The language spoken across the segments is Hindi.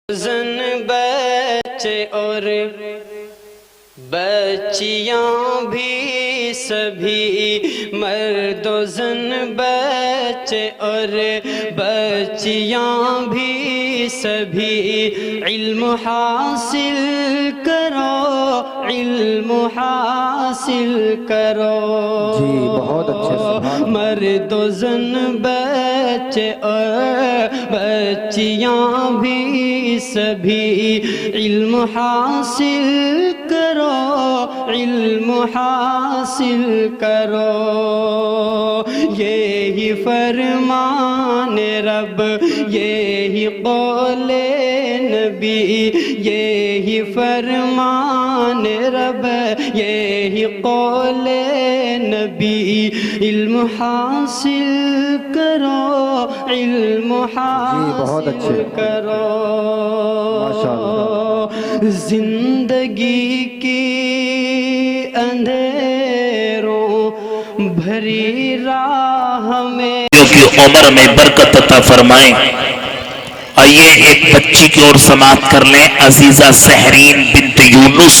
जन बच्चे और बच्चियां भी सभी मर्दो जन बच्चे और बच्चियां भी सभी इल्म हासिल करो, इल्म हासिल करो। जी बहुत अच्छे। मर्दो जन बच्चे और बच्चियां भी सभी इल्म हासिल करो, इल्म हासिल करो। यही फरमान रब, यही कौले नबी, यही फरमान रब, यही कौले नबी। इल्म हासिल करो, इल्म हासिल करो। जिंदगी की अंधेरों भरी राह में की उम्र में बरकत अता फरमाए। आइए एक बच्ची की ओर समाअत कर लें। अजीजा सहरीन बिन्त यूनुस,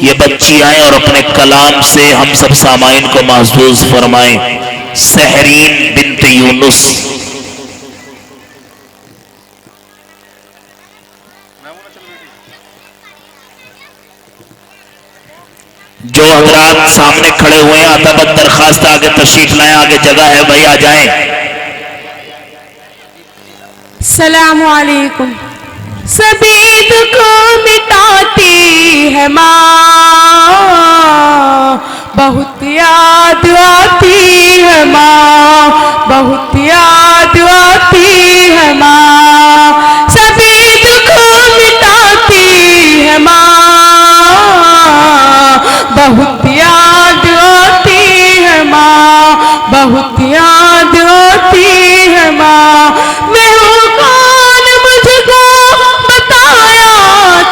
ये बच्ची आए और अपने कलाम से हम सब सामाइन को महसूस फरमाएं। सहरीन बिन्त यूनुस। जो हजरात सामने खड़े हुए हैं अदब दरखास्त आगे तशरीफ लाएं, आगे जगह है भाई, आ जाएं। सलामु अलैकुम। सभी दुख मिटाती है माँ, बहुत याद आती है माँ, बहुत याद आती है माँ। सभी दुख मिटाती है माँ, बहुत याद आती है माँ, बहुत याद आती है माँ। मैं हूँ कौन, मुझको बताया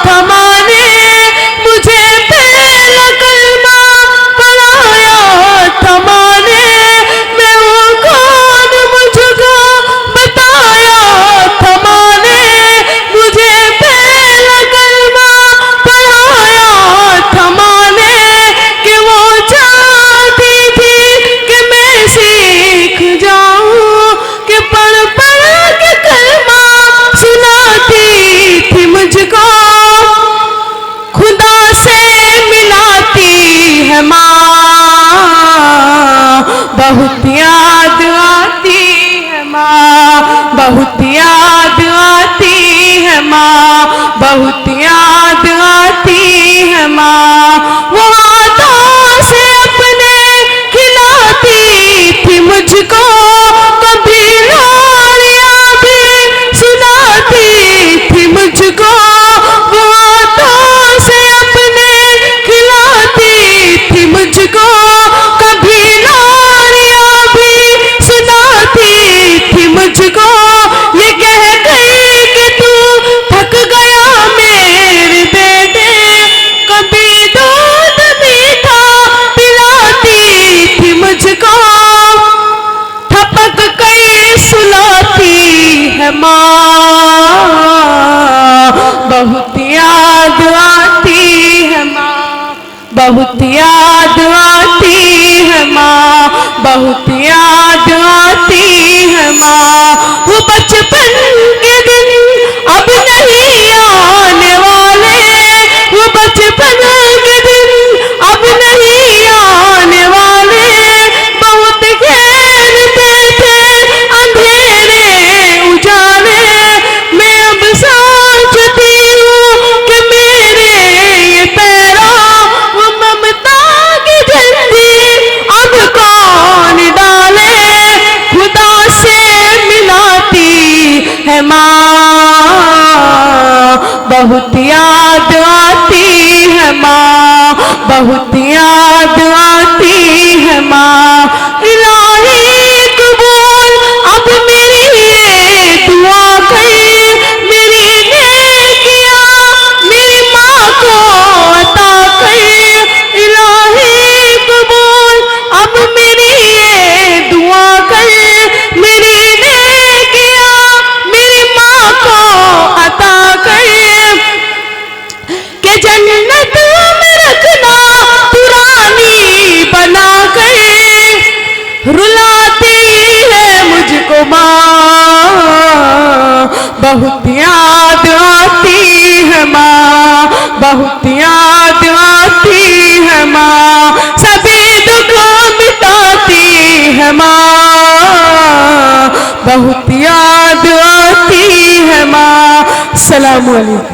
था माँ ने, मुझे पहला कलमा पढ़ाया था माँ ने। मैं हूँ कौन, मुझको बताया था माँ ने, मुझे पहला कलमा पढ़ाया था माँ ने। कि वो चाहती थी कि मैं सीख जाऊं, कि पढ़ पढ़ के कलमा सुनाती थी मुझको, खुदा से मिलाती है माँ, बहुत याद आती है माँ, बहुत याद आती है माँ, बहुत याद आती है माँ। वो हाथों से अपने खिलाती थी मुझको, कभी लोरियां भी सुनाती थी मुझको। वो हाथों से अपने खिलाती थी मुझको, कभी लोरियां भी सुनाती थी मुझको। ये कह गई कि तू थक गया मेरे बेटे, कभी दूध मीठा पिलाती थी मुझको, थपक कर सुलाती है माँ, बहुत याद आती है माँ, बहुत याद आती है माँ, बहुत याद आती है माँ। वो बचपन के दिन अब नहीं आने वाले, वो बचपन के दिन अब नहीं आने वाले। बहुत खेलते थे अंधेरे उजाले, मैं अब सोचती हूँ कि मेरे ये पैरों वो ममता की झंडी अब कौन डाले। खुदा से मिलाती है माँ, बहुत याद आती है माँ, बहुत याद आती है माँ। इलाही कबूल अब मेरी ये दुआ कर, मेरी नेकियां मेरी माँ को अता कर। इलाही कबूल अब मेरी ये दुआ कर, मेरी नेकियां मेरी माँ को अता कर। माँ, बहुत याद आती है माँ, बहुत याद आती है माँ, सभी दुख मिटाती है माँ, बहुत याद आती है माँ। अस्सलामु अलैकुम।